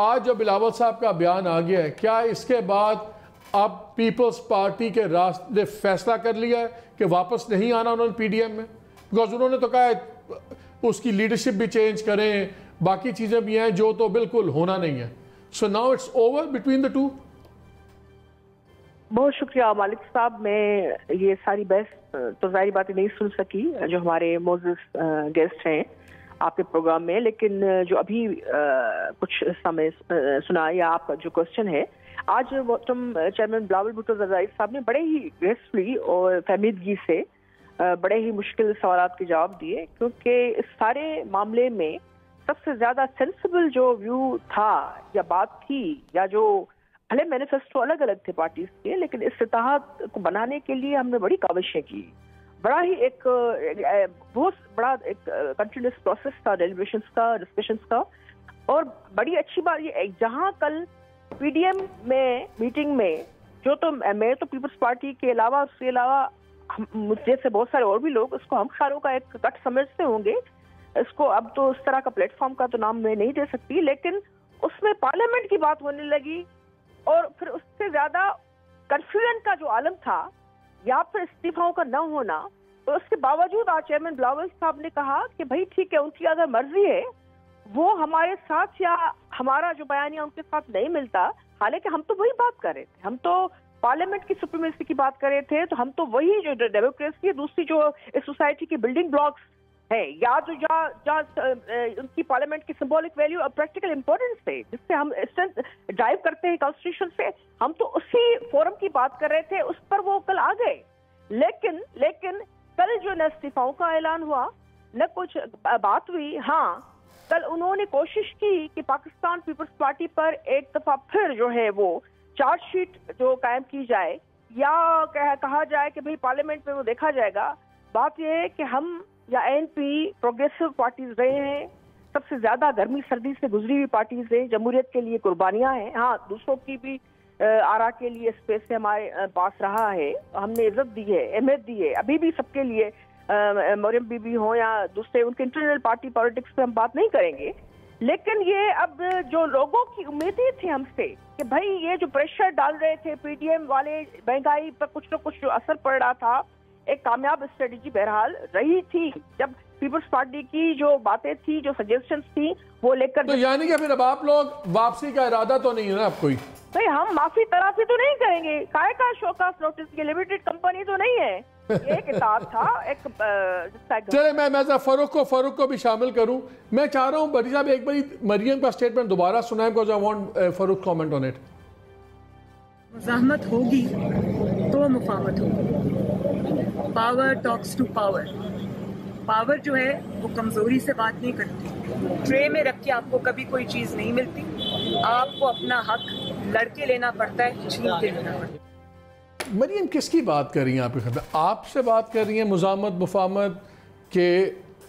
آج جو بلاول صاحب کا بیان آ گیا ہے، کیا اس کے بعد اب پیپلز پارٹی کے راستے فیصلہ کر لیا ہے کہ واپس نہیں آنا انہوں نے پی ڈی ایم میں؟ بیکاز انہوں نے تو کہا ہے اس کی لیڈرشپ بھی چینج کریں، باقی چیزیں بھی ہیں جو تو بالکل ہونا نہیں ہے. So now it's over between the two. بہت شکریہ مالک صاحب. میں یہ ساری بحث تو ظاہری باتیں نہیں سن سکی جو ہمارے معزز گیسٹ ہیں آپ کے پروگرام میں، لیکن جو ابھی کچھ سمے سنا یا آپ کا جو کوشچن ہے، آج محترم چیئرمین بلاول بھٹو زرداری صاحب نے بڑے ہی گریسفلی اور فہمیدگی سے بڑے ہی مشکل سوالات کے جواب دیے، کیونکہ اس سارے معاملے میں سب سے زیادہ سینسیبل جو ویو تھا یا بات تھی، یا جو بھلے مینیفیسٹو الگ الگ تھے پارٹیز کے، لیکن اس اتحاد کو بنانے کے لیے ہم نے بڑی کاوشیں کی. بڑا ہی ایک بہت بڑا ایک کنٹینیوس پروسیس تھا ڈیلیبریشنز کا، ڈسکشنز کا. اور بڑی اچھی بات یہ جہاں کل پی ڈی ایم میں میٹنگ میں جو تو میں تو پیپلز پارٹی کے علاوہ اس کے علاوہ جیسے بہت سارے اور بھی لوگ اس کو ہم خاروں کا ایک کٹ سمجھتے ہوں گے. اس کو اب تو اس طرح کا پلیٹ فارم کا تو نام میں نہیں دے سکتی، لیکن اس میں پارلیمنٹ کی بات ہونے لگی اور پھر اس سے زیادہ کنفیوژن کا جو عالم تھا یا پھر استعفاؤں کا نہ ہونا. تو اس کے باوجود آج چیئرمین بلاول صاحب نے کہا کہ بھائی ٹھیک ہے، ان کی اگر مرضی ہے وہ ہمارے ساتھ یا ہمارا جو بیانیہ ان کے ساتھ نہیں ملتا، حالانکہ ہم تو وہی بات کر رہے تھے، ہم تو پارلیمنٹ کی سپریمیسی کی بات کر رہے تھے، تو ہم تو وہی جو ڈیموکریسی ہے، دوسری جو اس سوسائٹی کی بلڈنگ بلاکس ہے یا جو ان کی پارلیمنٹ کی سمبولک ویلیو اور پریکٹیکل امپورٹنس ہے جس سے ہم ڈرائیو کرتے ہیں کانسٹیٹیوشن سے، ہم تو اسی فورم کی بات کر رہے تھے. اس پر وہ کل آ گئے، لیکن کل جو نہ استعفاؤں کا اعلان ہوا نہ کچھ بات ہوئی. ہاں کل انہوں نے کوشش کی کہ پاکستان پیپلز پارٹی پر ایک دفعہ پھر جو ہے وہ چارج شیٹ جو قائم کی جائے یا کہا جائے کہ بھئی پارلیمنٹ میں وہ دیکھا جائے گا. بات یہ ہے کہ ہم یا این پی پروگریسو پارٹیز رہے ہیں، سب سے زیادہ گرمی سردی سے گزری ہوئی پارٹیز ہیں، جمہوریت کے لیے قربانیاں ہیں. ہاں دوسروں کی بھی آرا کے لیے اسپیس سے ہمارے پاس رہا ہے، ہم نے عزت دی ہے، اہمیت دی ہے، ابھی بھی سب کے لیے مریم بی بی ہوں یا دوسرے ان کے انٹرنل پارٹی پالیٹکس پہ ہم بات نہیں کریں گے. لیکن یہ اب جو لوگوں کی امیدیں تھیں ہم سے کہ بھائی یہ جو پریشر ڈال رہے تھے پی ڈی ایم والے، مہنگائی پر کچھ نہ کچھ جو اثر پڑ رہا تھا، ایک کامیاب اسٹریٹجی بہرحال رہی تھی. جب پیپلز پارٹی کی جو باتیں تھی، جو سجیشنز تھی، وہ لے کر، تو یعنی کہ پھر اب آپ لوگ واپسی کا ارادہ تو نہیں ہے نا اب کوئی؟ بھئی ہم معافی ترافی تو نہیں کریں گے، کائے کا شوکاس نوٹس کی لمیٹڈ کمپنی تو نہیں ہے. ایک اتحاد تھا، ایک چلے میں فاروق کو بھی شامل کروں. میں چاہ رہا ہوں بھٹی صاحب ایک باری مریم کا سٹیٹمنٹ دوبارہ سنائیں، because I want Farooq comment on it. مزاحمت ہوگی تو مفاہمت ہوگی. Power talks to power. Power جو ہے وہ کمزوری سے بات نہیں کرتی. ٹرے میں رکھ کے آپ کو کبھی کوئی چیز نہیں ملتی، آپ کو اپنا حق لڑ کے لینا پڑتا ہے، چھین کے لینا پڑتا ہے. مریم کس کی بات کر رہی ہیں آپ کے خیال میں؟ آپ سے بات کر رہی ہیں مزاحمت مفاہمت کے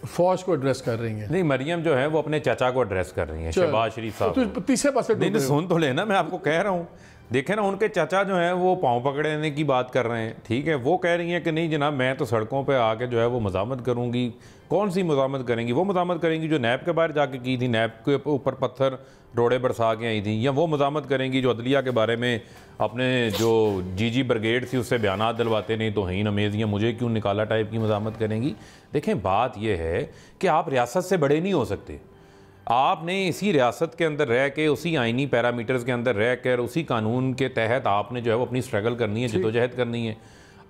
فوج کو ایڈریس کر رہی ہیں؟ نہیں، مریم جو ہے وہ اپنے چچا کو ایڈریس کر رہی ہیں، شہباز شریف صاحب. تیسرے پاسے نہیں سن تو لینا، میں آپ کو کہہ رہا ہوں. دیکھیں نا، ان کے چچا جو ہیں وہ پاؤں پکڑنے کی بات کر رہے ہیں، ٹھیک ہے. وہ کہہ رہی ہیں کہ نہیں جناب میں تو سڑکوں پہ آ کے جو ہے وہ مزاحمت کروں گی. کون سی مزاحمت کریں گی؟ وہ مزاحمت کریں گی جو نیب کے باہر جا کے کی تھی، نیب کے اوپر پتھر روڑے برسا کے آئی تھیں، یا وہ مزاحمت کریں گی جو عدلیہ کے بارے میں اپنے جو جی بریگیڈ تھی اس سے بیانات دلواتے نہیں توہین امیزیاں مجھے کیوں نکالا ٹائپ کی مزاحمت کریں گی. دیکھیں بات یہ ہے کہ آپ ریاست سے بڑے نہیں ہو سکتے. آپ نے اسی ریاست کے اندر رہ کے، اسی آئینی پیرامیٹرز کے اندر رہ کر، اسی قانون کے تحت آپ نے جو ہے وہ اپنی سٹرگل کرنی ہے، جدوجہد کرنی ہے.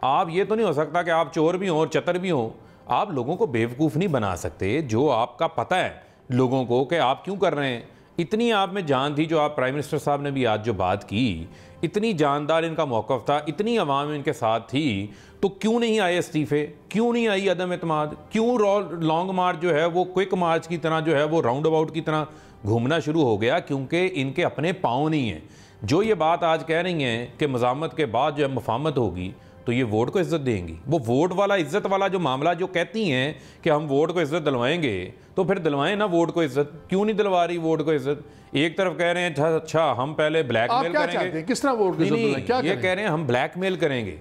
آپ یہ تو نہیں ہو سکتا کہ آپ چور بھی ہوں اور چتر بھی ہوں. آپ لوگوں کو بیوقوف نہیں بنا سکتے. جو آپ کا پتہ ہے لوگوں کو کہ آپ کیوں کر رہے ہیں، اتنی آپ میں جان تھی. جو آپ پرائم منسٹر صاحب نے بھی آج جو بات کی، اتنی جاندار ان کا موقف تھا، اتنی عوام ان کے ساتھ تھی، تو کیوں نہیں آئے استعفے؟ کیوں نہیں آئی عدم اعتماد؟ کیوں لانگ مارچ جو ہے وہ کوئک مارچ کی طرح جو ہے وہ راؤنڈ اباؤٹ کی طرح گھومنا شروع ہو گیا؟ کیونکہ ان کے اپنے پاؤں نہیں ہیں. جو یہ بات آج کہہ رہی ہیں کہ مزاحمت کے بعد جو ہے مفاہمت ہوگی، تو یہ ووٹ کو عزت دیں گی. وہ ووٹ والا عزت والا جو معاملہ جو کہتی ہیں کہ ہم ووٹ کو عزت دلوائیں گے، تو پھر دلوائیں نا ووٹ کو عزت. کیوں نہیں دلوا رہی ووٹ کو عزت؟ ایک طرف کہہ رہے ہیں اچھا ہم پہلے بلیک میل کریں گے. کس طرح ووٹ کو عزت دلوائیں؟ کیا یہ کہہ رہے ہیں ہم بلیک میل کریں گے،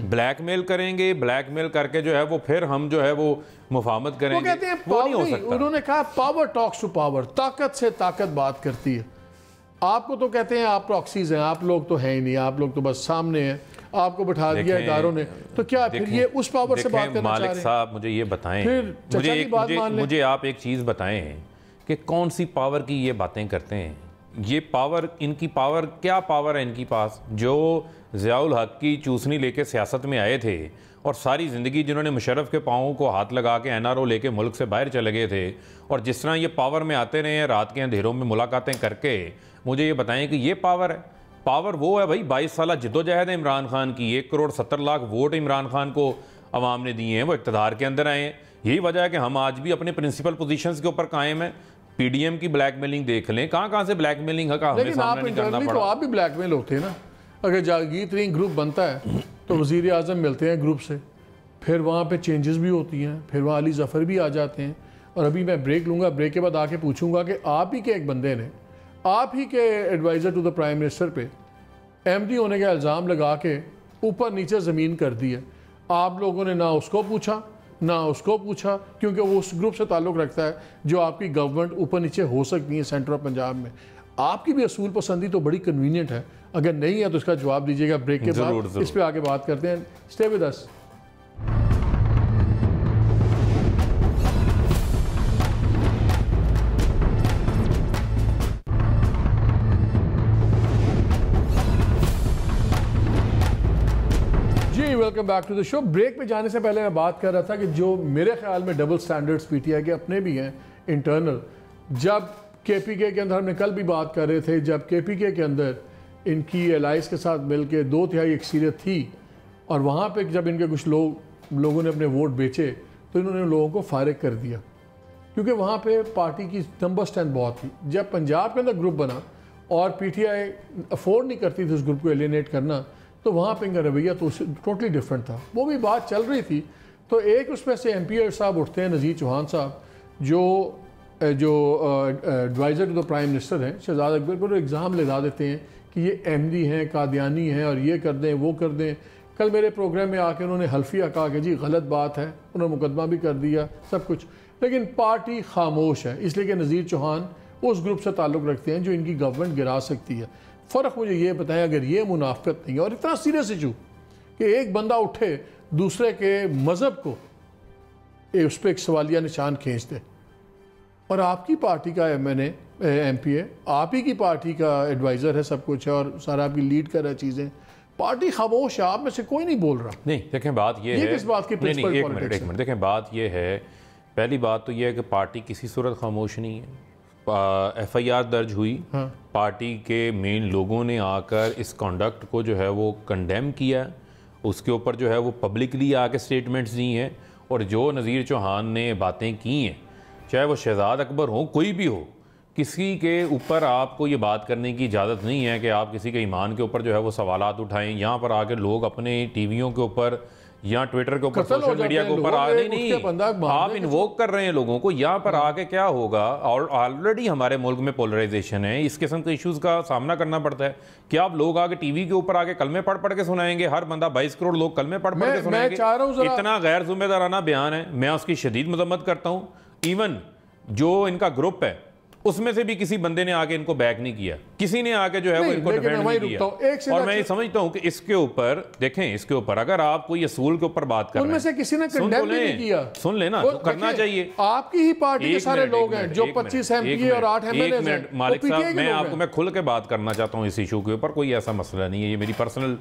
بلیک میل کریں گے، بلیک میل کر کے جو ہے وہ پھر ہم جو ہے وہ مفاہمت کریں گے. وہ کہتے ہیں وہ نہیں ہو سکتا. انہوں نے کہا پاور ٹاکس ٹو پاور، طاقت سے طاقت بات کرتی ہے. آپ کو تو کہتے ہیں آپ پراکسیز ہیں, آپ لوگ تو ہیں ہی نہیں, آپ لوگ تو بس سامنے ہیں, آپ کو بٹھا دیا اداروں نے, تو کیا پھر یہ اس پاور سے بات کرنا چاہ رہے ہیں؟ مالک صاحب مجھے یہ بتائیں, مجھے آپ ایک چیز بتائیں کہ کون سی پاور کی یہ باتیں کرتے ہیں؟ یہ پاور, ان کی پاور کیا پاور ہے ان کی پاس؟ جو ضیاء الحق کی چوسنی لے کے سیاست میں آئے تھے اور ساری زندگی جنہوں نے مشرف کے پاؤں کو ہاتھ لگا کے NRO لے کے ملک سے باہر چلے گئے تھے, اور جس طرح یہ پاور میں آتے رہے ہیں رات کے اندھیروں میں ملاقاتیں کر کے, مجھے یہ بتائیں کہ یہ پاور ہے؟ پاور وہ ہے بھائی 22 سالہ جدوجہد ہے عمران خان کی, 1.70 کروڑ ووٹ عمران خان کو عوام نے دیے ہیں, وہ اقتدار کے اندر آئے ہیں. یہی وجہ ہے کہ ہم آج بھی اپنے پرنسپل پوزیشنز کے اوپر قائم ہیں. پی ڈی ایم کی بلیک میلنگ دیکھ لیں, کہاں سے بلیک میلنگ ہے, ہمیں سامنا نہیں کرنا پڑا. تو آپ بھی بلیک میل ہوتے ہیں نا. اگر جاگیر ترین گروپ بنتا ہے تو وزیر اعظم ملتے ہیں گروپ سے, پھر وہاں پہ چینجز بھی ہوتی ہیں, پھر وہاں علی ظفر بھی آ جاتے ہیں. اور ابھی میں بریک لوں گا, بریک کے بعد آ کے پوچھوں گا کہ آپ ہی کے ایک بندے نے آپ ہی کے adviser to the prime minister پہ MD ہونے کا الزام لگا کے اوپر نیچے زمین کر دی ہے. آپ لوگوں نے نہ اس کو پوچھا نہ اس کو پوچھا, کیونکہ وہ اس گروپ سے تعلق رکھتا ہے جو آپ کی گورنمنٹ اوپر نیچے ہو سکتی ہے سینٹر آف پنجاب میں. آپ کی بھی اصول پسندی تو بڑی کنوینئنٹ ہے, اگر نہیں ہے تو اس کا جواب دیجیے گا بریک کے بعد. اس پہ آگے بات کرتے ہیں. Stay with us. Welcome back to the show. Break پہ جانے سے پہلے میں بات کر رہا تھا کہ جو میرے خیال میں ڈبل سٹینڈرڈز PTI کے اپنے بھی ہیں انٹرنل. جب KPK کے اندر, ہم نے کل بھی بات کر رہے تھے, جب KPK کے اندر ان کی الائنس کے ساتھ مل کے 2/3 اکثریت تھی اور وہاں پہ جب ان کے کچھ لوگوں نے اپنے ووٹ بیچے تو انہوں نے لوگوں کو فارغ کر دیا, کیونکہ وہاں پہ پارٹی کی نمبر اسٹرینتھ بہت تھی. جب پنجاب کے اندر گروپ بنا اور PTI افورڈ نہیں کرتی تھی اس گروپ کو ایلینیٹ کرنا, تو وہاں پہ ان کا رویہ تو ٹوٹلی ڈفرینٹ تھا. وہ بھی بات چل رہی تھی تو ایک اس میں سے MP صاحب اٹھتے ہیں, نذیر چوہان صاحب, جو adviser to the prime minister ہیں, شہزاد اکبر پر ایگزام لگا دیتے ہیں کہ یہ MD ہیں, قادیانی ہیں, اور یہ کر دیں وہ کر دیں. کل میرے پروگرام میں آ کے انہوں نے حلفیہ کہا کہ جی غلط بات ہے, انہوں نے مقدمہ بھی کر دیا سب کچھ, لیکن پارٹی خاموش ہے, اس لیے کہ نذیر چوہان اس گروپ سے تعلق رکھتے ہیں جو ان کی گورنمنٹ گرا سکتی ہے. فرق مجھے یہ بتائیں, اگر یہ منافقت نہیں ہے اور اتنا سیریس ایشو کہ ایک بندہ اٹھے دوسرے کے مذہب کو اس پہ ایک سوالیہ نشان کھینچ دے, اور آپ کی پارٹی کا MP ہے, آپ ہی کی پارٹی کا ایڈوائزر ہے, سب کچھ ہے, اور سارا آپ کی لیڈ کر رہا ہے چیزیں, پارٹی خاموش ہے, آپ میں سے کوئی نہیں بول رہا. نہیں دیکھیں بات یہ ہے, کس بات کی پرنسپل پالیٹکس ہے؟ ایک منٹ دیکھیں, بات یہ ہے, پہلی بات تو یہ ہے کہ پارٹی کسی صورت خاموش نہیں ہے. FIR درج ہوئی, پارٹی کے مین لوگوں نے آ کر اس کنڈکٹ کو جو ہے وہ کنڈیم کیا, اس کے اوپر جو ہے وہ پبلکلی آ کے سٹیٹمنٹس دی ہیں, اور جو نذیر چوہان نے باتیں کی ہیں, چاہے وہ شہزاد اکبر ہو کوئی بھی ہو, کسی کے اوپر آپ کو یہ بات کرنے کی اجازت نہیں ہے کہ آپ کسی کے ایمان کے اوپر جو ہے وہ سوالات اٹھائیں. یہاں پر آ کے لوگ اپنے ٹی ویوں کے اوپر یا ٹویٹر کے اوپر, سوشل میڈیا کے اوپر نہیں, آپ انووک کر رہے ہیں لوگوں کو. یہاں پر آ کے کیا ہوگا, اور آلریڈی ہمارے ملک میں پولرائزیشن ہے, اس قسم کے ایشوز کا سامنا کرنا پڑتا ہے. کیا آپ لوگ آ کے ٹی وی کے اوپر آ کے کلمے پڑھ کے سنائیں گے؟ ہر بندہ 22 کروڑ لوگ کلمے پڑھ کے سنائیں گے. اتنا غیر ذمہ دارانہ بیان ہے, میں اس کی شدید مذمت کرتا ہوں. ایون جو ان کا گروپ ہے اس میں سے بھی کسی بندے نے آگے ان کو بیک نہیں کیا, کسی نے آگے جو ہے وہ ان کو ڈیفینڈ نہیں کیا. اور میں یہ سمجھتا ہوں کہ اس کے اوپر دیکھیں, اس کے اوپر اگر آپ کوئی اصول کے اوپر بات کر رہے ہیں, ان میں سے کسی نے کنڈیم نہیں کیا, سن لینا, تو کرنا چاہیے. آپ کی ہی پارٹی کے سارے لوگ ہیں جو 25 MP اور 8 MLA ہیں. مالک صاحب, میں کھل کے بات کرنا چاہتا ہوں اس ایشو کے اوپر, کوئی ایسا مسئلہ نہیں ہے, یہ میری پرسنل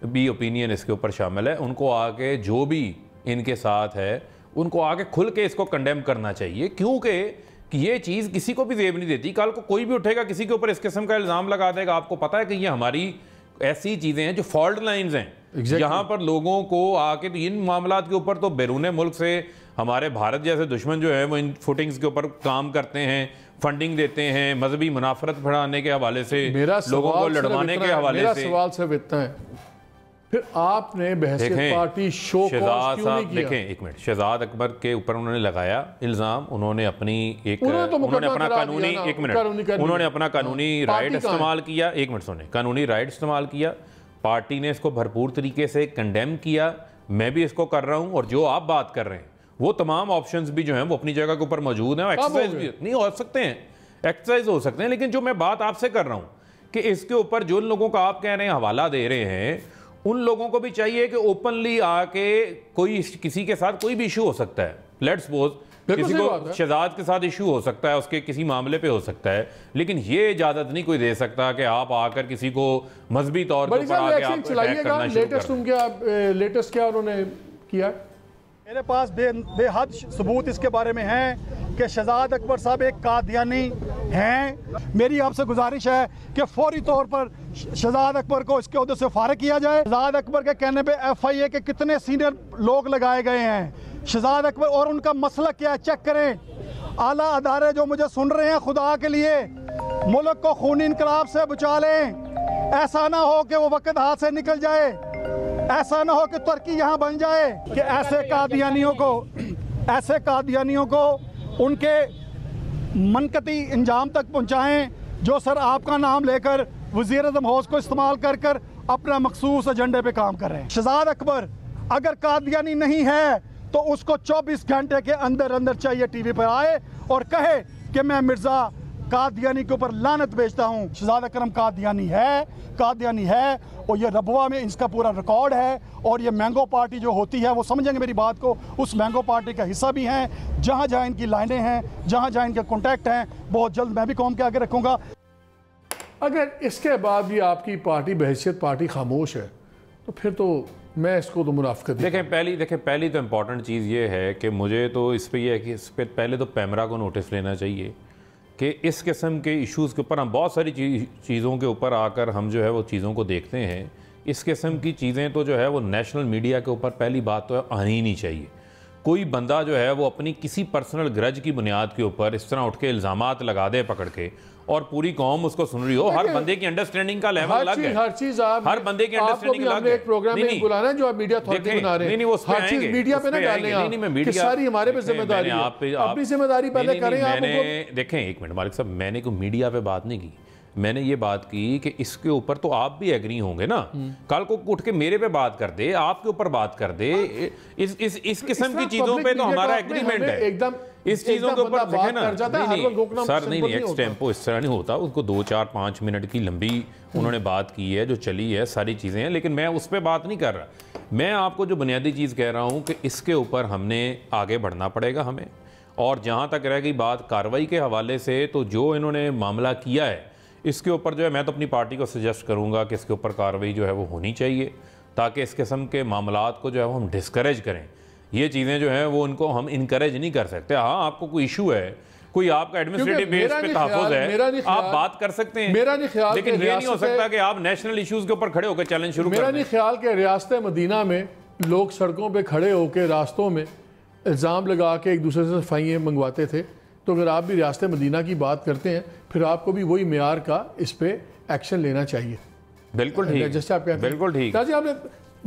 بھی اوپینین اس کے اوپر شامل ہے. ان کو آگے جو بھی ان کے ساتھ ہے ان کو آگے کھل کے اس کو کنڈیم کرنا چاہیے, کیونکہ کہ یہ چیز کسی کو بھی زیب نہیں دیتی. کل کو کوئی بھی اٹھے گا کسی کے اوپر اس قسم کا الزام لگا دے گا, آپ کو پتا ہے کہ یہ ہماری ایسی چیزیں ہیں جو فالٹ لائنز ہیں, یہاں پر لوگوں کو آ کے ان معاملات کے اوپر تو بیرون ملک سے ہمارے بھارت جیسے دشمن جو ہیں وہ ان فوٹنگز کے اوپر کام کرتے ہیں, فنڈنگ دیتے ہیں, مذہبی منافرت بڑھانے کے حوالے سے, لوگوں کو لڑوانے کے حوالے سے. میرا سوال صرف اتنا ہے, پھر آپ نے بحثیت پارٹی شو کاز کیوں نہیں کیا؟ دیکھیں ایک منٹ, شہزاد اکبر کے اوپر انہوں نے لگایا الزام, انہوں نے اپنا قانونی رائٹ استعمال کیا. ایک منٹ سنیں, قانونی رائٹ استعمال کیا, پارٹی نے اس کو بھرپور طریقے سے کنڈیم کیا, میں بھی اس کو کر رہا ہوں, اور جو آپ بات کر رہے ہیں وہ تمام آپشنز بھی جو ہیں وہ اپنی جگہ کے اوپر موجود ہیں, ایکسرسائز بھی نہیں ہو سکتے ہیں, ایکسرسائز ہو سکتے ہیں. لیکن جو میں بات آپ سے کر رہا ہوں کہ اس کے اوپر جو لوگوں کا آپ کہہ رہے ہیں حوالہ دے رہے ہیں ان لوگوں کو بھی چاہیے کہ اوپنلی آ کے کوئی کسی کے ساتھ کوئی بھی ایشو ہو سکتا ہے, لیٹ سپوز کسی کو شہزاد کے ساتھ ایشو ہو سکتا ہے, اس کے کسی معاملے پہ ہو سکتا ہے, لیکن یہ اجازت نہیں کوئی دے سکتا کہ آپ آ کر کسی کو مذہبی طور پر آ کے آپ اٹیک کرنا شروع کر. لیٹسٹ کیا انہوں نے کیا؟ میرے پاس بے حد ثبوت اس کے بارے میں ہیں کہ شہزاد اکبر صاحب ایک قادیانی ہیں. میری آپ سے گزارش ہے کہ فوری طور پر شہزاد اکبر کو اس کے عہدے سے فارغ کیا جائے. شہزاد اکبر کے کہنے پہ FIA کے کتنے سینئر لوگ لگائے گئے ہیں. شہزاد اکبر اور ان کا مسئلہ کیا ہے چیک کریں. اعلیٰ ادارے جو مجھے سن رہے ہیں, خدا کے لیے ملک کو خونی انقلاب سے بچا لیں. ایسا نہ ہو کہ وہ وقت ہاتھ سے نکل جائے, ایسا نہ ہو کہ ترکی یہاں بن جائے کہ ایسے قادیانیوں کو ان کے منقطی انجام تک پہنچائیں جو سر آپ کا نام لے کر وزیر اعظم ہاؤس کو استعمال کر کر اپنا مخصوص ایجنڈے پہ کام کر رہے ہیں. شہزاد اکبر اگر قادیانی نہیں ہے تو اس کو 24 گھنٹے کے اندر چاہیے ٹی وی پر آئے اور کہے کہ میں مرزا قادیانی کے اوپر لعنت بیچتا ہوں. شہزاد اکرم قادیانی ہے اور یہ ربوہ میں اس کا پورا ریکارڈ ہے. اور یہ مینگو پارٹی جو ہوتی ہے وہ سمجھیں گے میری بات کو, اس مینگو پارٹی کا حصہ بھی ہیں. جہاں جہاں ان کی لائنیں ہیں, جہاں جہاں ان کے کانٹیکٹ ہیں, بہت جلد میں بھی قوم کے آگے رکھوں گا. اگر اس کے بعد بھی آپ کی پارٹی بحیثیت پارٹی خاموش ہے تو پھر تو میں اس کو تو منافقت. دیکھیں پہلی تو امپورٹنٹ چیز یہ ہے کہ مجھے تو اس پہ یہ ہے کہ اس پہ پہلے تو پیمرا کو نوٹس لینا چاہیے کہ اس قسم کے ایشوز کے اوپر ہم بہت ساری چیزوں کے اوپر آ کر ہم جو ہے وہ چیزوں کو دیکھتے ہیں. اس قسم کی چیزیں تو جو ہے وہ نیشنل میڈیا کے اوپر پہلی بات تو آنی ہی نہیں چاہیے. کوئی بندہ جو ہے وہ اپنی کسی پرسنل گرج کی بنیاد کے اوپر اس طرح اٹھ کے الزامات لگا دے پکڑ کے اور پوری قوم اس کو سن رہی ہو. ہر بندے کی انڈرسٹینڈنگ کا لیول الگ ہے, ہر چیز ہر بندے کی انڈرسٹینڈنگ الگ ہے. ایک پروگرام میں بلانا ہے جو آپ میڈیا اتھارٹی بنا رہے ہیں, ہر چیز میڈیا پہ نہ ڈالیں آپ کہ ساری ہمارے پہ ذمہ داری ہے. اپنی ذمہ داری پہلے کریں آپ. دیکھیں ایک منٹ مالک صاحب, میں نے کوئی میڈیا پہ بات نہیں کی, میں نے یہ بات کی کہ اس کے اوپر تو آپ بھی ایگری ہوں گے نا. کل کو اٹھ کے میرے پہ بات کر دے, آپ کے اوپر بات کر دے, اس قسم کی چیزوں پہ تو ہمارا ایگریمنٹ ہے. اس چیزوں کے اوپر دیکھیں نا, سر نہیں ایکس ٹیمپو اس طرح نہیں ہوتا. ان کو 2-4-5 منٹ کی لمبی انہوں نے بات کی ہے, جو چلی ہے ساری چیزیں ہیں, لیکن میں اس پہ بات نہیں کر رہا. میں آپ کو جو بنیادی چیز کہہ رہا ہوں کہ اس کے اوپر ہم نے آگے بڑھنا پڑے گا ہمیں. اور جہاں تک رہ گئی بات کارروائی کے حوالے سے, تو جو انہوں نے معاملہ کیا ہے اس کے اوپر جو ہے میں تو اپنی پارٹی کو سجیسٹ کروں گا کہ اس کے اوپر کارروائی جو ہے وہ ہونی چاہیے, تاکہ اس قسم کے معاملات کو جو ہے وہ ہم ڈسکریج کریں. یہ چیزیں جو ہیں وہ ان کو ہم انکریج نہیں کر سکتے. ہاں آپ کو کوئی ایشو ہے, کوئی آپ کا ایڈمنسٹریٹو بیس پہ تحفظ ہے, آپ بات کر سکتے ہیں, لیکن یہ نہیں ہو سکتا کہ آپ نیشنل ایشوز کے اوپر کھڑے ہو کے چیلنج شروع کر دیں. میرا نہیں خیال کہ ریاست مدینہ میں لوگ سڑکوں پہ کھڑے ہو کے راستوں میں الزام لگا کے ایک دوسرے سے صفائیاں منگواتے تھے. تو اگر آپ بھی ریاست مدینہ کی بات کرتے ہیں پھر آپ کو بھی وہی معیار کا اس پہ ایکشن لینا چاہیے. بالکل ٹھیک, جیسے آپ کہتے ہیں بالکل ٹھیک. آپ نے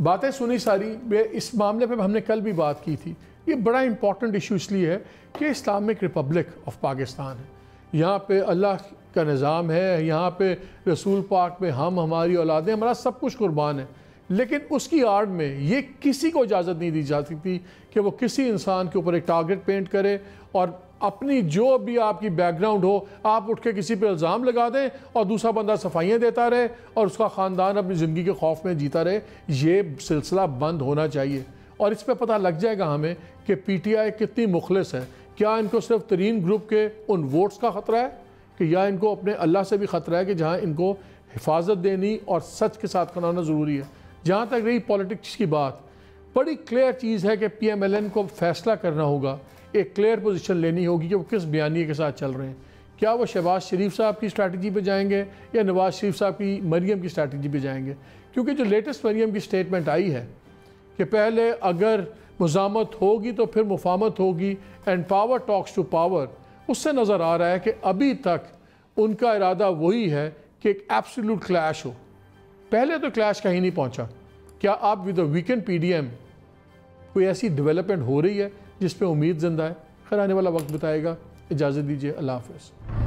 باتیں سنی ساری, اس معاملے پہ ہم نے کل بھی بات کی تھی. یہ بڑا امپورٹنٹ ایشو اس لیے ہے کہ اسلامک ریپبلک آف پاکستان ہے, یہاں پہ اللہ کا نظام ہے, یہاں پہ رسول پاک پہ ہماری اولادیں, ہمارا سب کچھ قربان ہے. لیکن اس کی آڑ میں یہ کسی کو اجازت نہیں دی جا سکتی کہ وہ کسی انسان کے اوپر ایک ٹارگٹ پینٹ کرے اور اپنی جو بھی آپ کی بیک گراؤنڈ ہو آپ اٹھ کے کسی پہ الزام لگا دیں اور دوسرا بندہ صفائیاں دیتا رہے اور اس کا خاندان اپنی زندگی کے خوف میں جیتا رہے. یہ سلسلہ بند ہونا چاہیے. اور اس پہ پتہ لگ جائے گا ہمیں کہ پی ٹی آئی کتنی مخلص ہے. کیا ان کو صرف ترین گروپ کے ان ووٹس کا خطرہ ہے کہ یا ان کو اپنے اللہ سے بھی خطرہ ہے کہ جہاں ان کو حفاظت دینی اور سچ کے ساتھ کھڑا ضروری ہے. جہاں تک رہی پولیٹکس کی بات, بڑی کلیئر چیز ہے کہ پی ایم ایل این کو فیصلہ کرنا ہوگا, ایک کلیئر پوزیشن لینی ہوگی کہ وہ کس بیانیے کے ساتھ چل رہے ہیں. کیا وہ شہباز شریف صاحب کی اسٹریٹجی پہ جائیں گے یا نواز شریف صاحب کی مریم کی اسٹریٹجی پہ جائیں گے؟ کیونکہ جو لیٹسٹ مریم کی اسٹیٹمنٹ آئی ہے کہ پہلے اگر مزاحمت ہوگی تو پھر مفاہمت ہوگی and power talks to power, اس سے نظر آ رہا ہے کہ ابھی تک ان کا ارادہ وہی ہے کہ ایک ایبسولوٹ کلیش ہو. پہلے تو کلیش کہیں نہیں پہنچا. کیا آپ with a weekend P D M کوئی ایسی ڈیولپمنٹ ہو رہی ہے جس پہ امید زندہ ہے؟ خیر آنے والا وقت بتائے گا. اجازت دیجیے, اللہ حافظ.